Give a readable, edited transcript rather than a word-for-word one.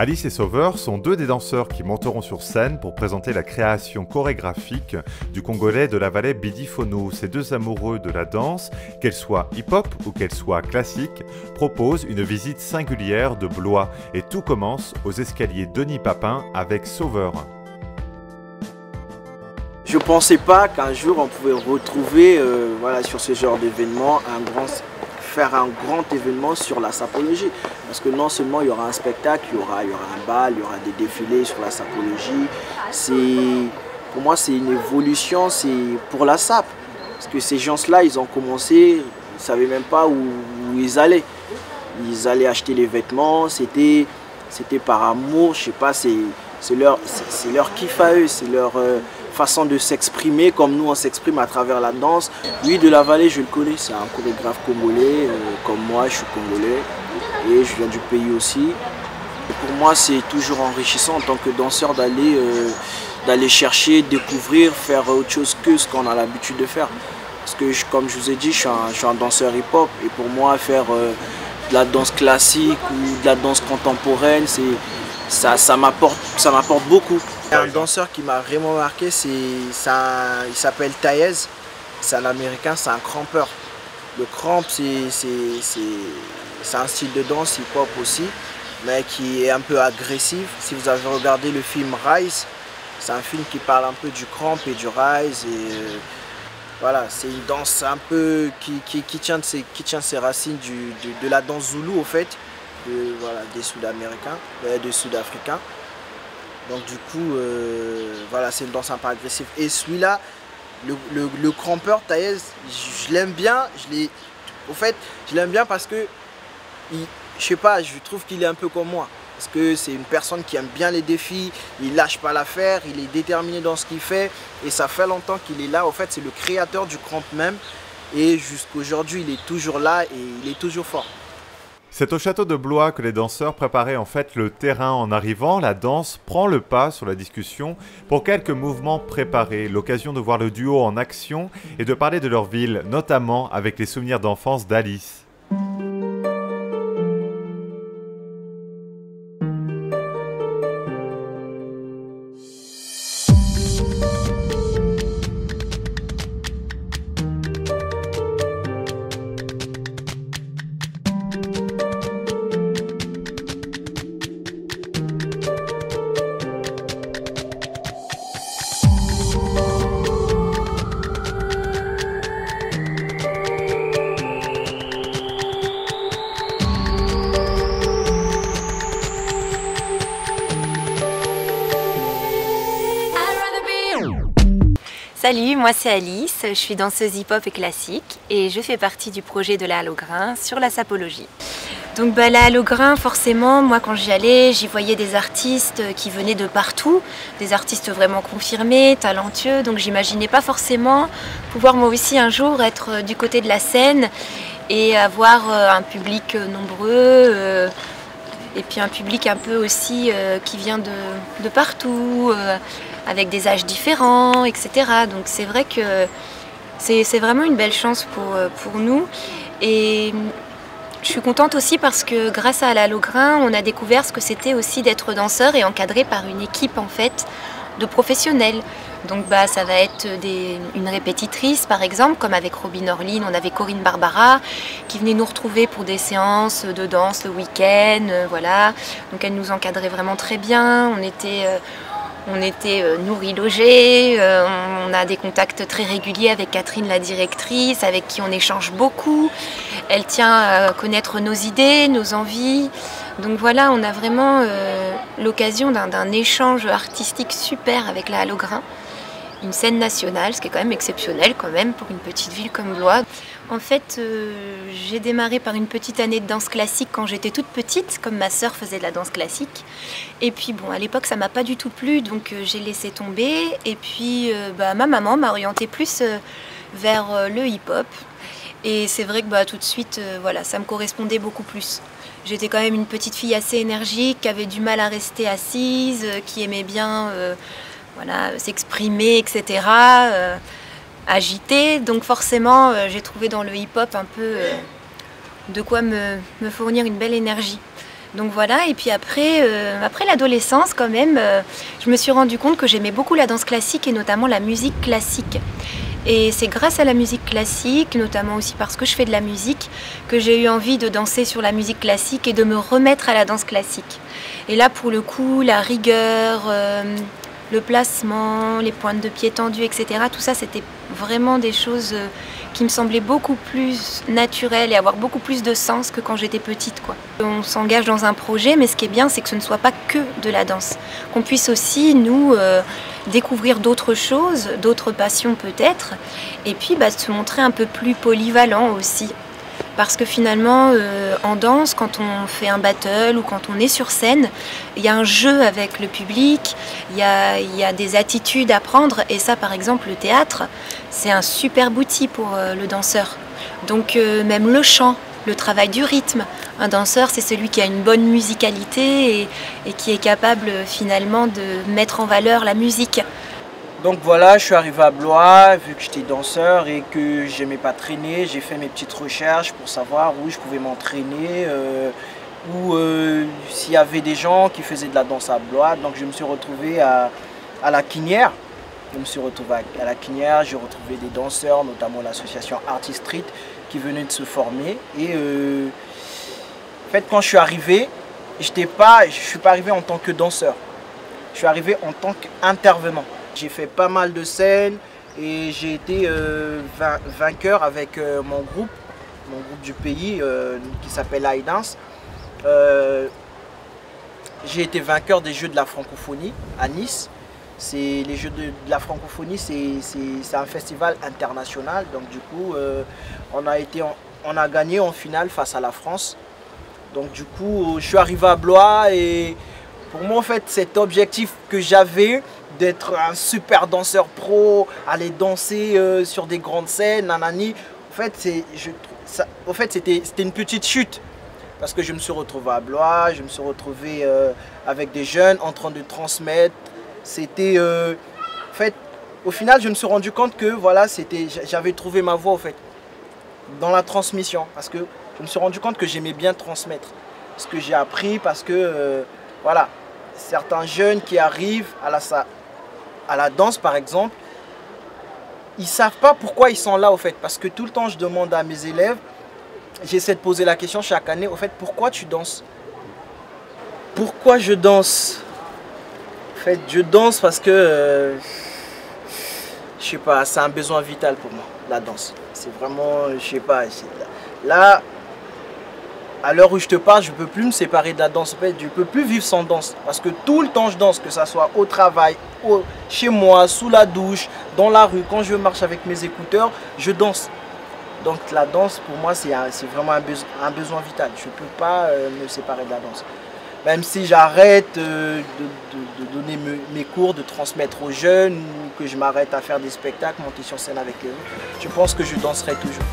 Alice et Sauveur sont deux des danseurs qui monteront sur scène pour présenter la création chorégraphique du Congolais de la vallée Bidifono. Ces deux amoureux de la danse, qu'elle soit hip-hop ou qu'elle soit classique, proposent une visite singulière de Blois. Et tout commence aux escaliers Denis Papin avec Sauveur. Je pensais pas qu'un jour on pouvait retrouver sur ce genre d'événement faire un grand événement sur la sapologie. Parce que non seulement il y aura un spectacle, il y aura un bal, il y aura des défilés sur la sapologie. Pour moi c'est une évolution, c'est pour la sape. Parce que ces gens-là, ils ont commencé, ils ne savaient même pas où ils allaient. Ils allaient acheter les vêtements, c'était par amour, je sais pas, c'est leur kiff à eux, c'est leur façon de s'exprimer comme nous on s'exprime à travers la danse. Lui de la vallée, je le connais, c'est un chorégraphe congolais, comme moi je suis congolais et je viens du pays aussi. Et pour moi c'est toujours enrichissant en tant que danseur d'aller chercher, découvrir, faire autre chose que ce qu'on a l'habitude de faire. Parce que comme je vous ai dit, je suis un danseur hip-hop et pour moi faire de la danse classique ou de la danse contemporaine, ça m'apporte beaucoup. Un danseur qui m'a vraiment marqué, il s'appelle Taez, c'est un américain, c'est un crampeur. Le cramp, c'est un style de danse hip-hop aussi, mais qui est un peu agressif. Si vous avez regardé le film Rise, c'est un film qui parle un peu du cramp et du rise. Voilà, c'est une danse un peu qui tient ses racines de la danse zoulou au fait, des Sud-Américains, des Sud-Africains. Donc du coup, c'est une danse un peu agressive. Et celui-là, le crampeur Taez, je l'aime bien. Je l'aime bien parce que, je sais pas, je trouve qu'il est un peu comme moi. Parce que c'est une personne qui aime bien les défis, il lâche pas l'affaire, il est déterminé dans ce qu'il fait. Et ça fait longtemps qu'il est là. En fait, c'est le créateur du cramp même. Et jusqu'aujourd'hui, il est toujours là et il est toujours fort. C'est au château de Blois que les danseurs préparaient en fait le terrain. En arrivant, la danse prend le pas sur la discussion pour quelques mouvements préparés. L'occasion de voir le duo en action et de parler de leur ville, notamment avec les souvenirs d'enfance d'Alice. Salut, moi c'est Alice, je suis danseuse hip-hop et classique et je fais partie du projet de la Halle au Grain sur la sapologie. Donc la Halle au Grain, forcément, moi quand j'y allais, j'y voyais des artistes qui venaient de partout, des artistes vraiment confirmés, talentueux, donc j'imaginais pas forcément pouvoir moi aussi un jour être du côté de la scène et avoir un public nombreux et puis un public un peu aussi qui vient de partout, avec des âges différents, etc. Donc c'est vrai que c'est vraiment une belle chance pour nous. Et je suis contente aussi parce que grâce à la Halle au Grain, on a découvert ce que c'était aussi d'être danseur et encadré par une équipe en fait de professionnels. Donc ça va être une répétitrice par exemple, comme avec Robin Orlin, on avait Corinne Barbara qui venait nous retrouver pour des séances de danse le week-end, voilà. Donc elle nous encadrait vraiment très bien, on était nourris, logés, on a des contacts très réguliers avec Catherine la directrice, avec qui on échange beaucoup. Elle tient à connaître nos idées, nos envies. Donc voilà, on a vraiment l'occasion d'un échange artistique super avec la Halle au Grain. Une scène nationale, ce qui est quand même exceptionnel quand même pour une petite ville comme Blois. En fait, j'ai démarré par une petite année de danse classique quand j'étais toute petite, comme ma sœur faisait de la danse classique. Et puis bon, à l'époque, ça m'a pas du tout plu, donc j'ai laissé tomber. Et puis ma maman m'a orientée plus vers le hip-hop. Et c'est vrai que tout de suite, ça me correspondait beaucoup plus. J'étais quand même une petite fille assez énergique, qui avait du mal à rester assise, qui aimait bien s'exprimer, etc. Agitée, donc forcément j'ai trouvé dans le hip-hop un peu de quoi me fournir une belle énergie. Donc voilà, et puis après l'adolescence quand même, je me suis rendu compte que j'aimais beaucoup la danse classique et notamment la musique classique. Et c'est grâce à la musique classique, notamment aussi parce que je fais de la musique, que j'ai eu envie de danser sur la musique classique et de me remettre à la danse classique. Et là pour le coup, la rigueur, le placement, les pointes de pied tendues, etc. Tout ça c'était vraiment des choses qui me semblaient beaucoup plus naturelles et avoir beaucoup plus de sens que quand j'étais petite, quoi. On s'engage dans un projet, mais ce qui est bien, c'est que ce ne soit pas que de la danse. Qu'on puisse aussi, nous, découvrir d'autres choses, d'autres passions peut-être, et puis se montrer un peu plus polyvalent aussi. Parce que finalement, en danse, quand on fait un battle ou quand on est sur scène, il y a un jeu avec le public, il y a des attitudes à prendre. Et ça, par exemple, le théâtre, c'est un superbe outil pour le danseur. Donc même le chant, le travail du rythme. Un danseur, c'est celui qui a une bonne musicalité et qui est capable finalement de mettre en valeur la musique. Donc voilà, je suis arrivé à Blois, vu que j'étais danseur et que j'aimais pas traîner, j'ai fait mes petites recherches pour savoir où je pouvais m'entraîner, ou s'il y avait des gens qui faisaient de la danse à Blois. Donc je me suis retrouvé à la Quinière. Je me suis retrouvé à la Quinière, j'ai retrouvé des danseurs, notamment l'association Artist Street, qui venaient de se former. Et en fait, quand je suis arrivé, je suis pas arrivé en tant que danseur, je suis arrivé en tant qu'intervenant. J'ai fait pas mal de scènes et j'ai été vainqueur avec mon groupe du pays qui s'appelle iDance. J'ai été vainqueur des Jeux de la Francophonie à Nice. Les Jeux de la Francophonie, c'est un festival international. Donc du coup, on a gagné en finale face à la France. Donc du coup, je suis arrivé à Blois et pour moi, en fait, cet objectif que j'avais d'être un super danseur pro, aller danser sur des grandes scènes, nanani. En fait, c'était une petite chute. Parce que je me suis retrouvé à Blois, je me suis retrouvé avec des jeunes en train de transmettre. C'était... en fait, au final, je me suis rendu compte que voilà, j'avais trouvé ma voie, en fait, dans la transmission. Parce que je me suis rendu compte que j'aimais bien transmettre ce que j'ai appris. Parce que, voilà, certains jeunes qui arrivent à la danse par exemple, ils ne savent pas pourquoi ils sont là au fait. Parce que tout le temps je demande à mes élèves, j'essaie de poser la question chaque année, au fait, pourquoi tu danses? Pourquoi je danse? En fait, je danse parce que, je sais pas, c'est un besoin vital pour moi, la danse. C'est vraiment, je sais pas, là, à l'heure où je te parle, je ne peux plus me séparer de la danse. En fait, je ne peux plus vivre sans danse. Parce que tout le temps, je danse, que ce soit au travail, chez moi, sous la douche, dans la rue, quand je marche avec mes écouteurs, je danse. Donc la danse, pour moi, c'est vraiment un besoin vital. Je ne peux pas me séparer de la danse. Même si j'arrête de donner mes cours, de transmettre aux jeunes, ou que je m'arrête à faire des spectacles, monter sur scène avec eux, je pense que je danserai toujours.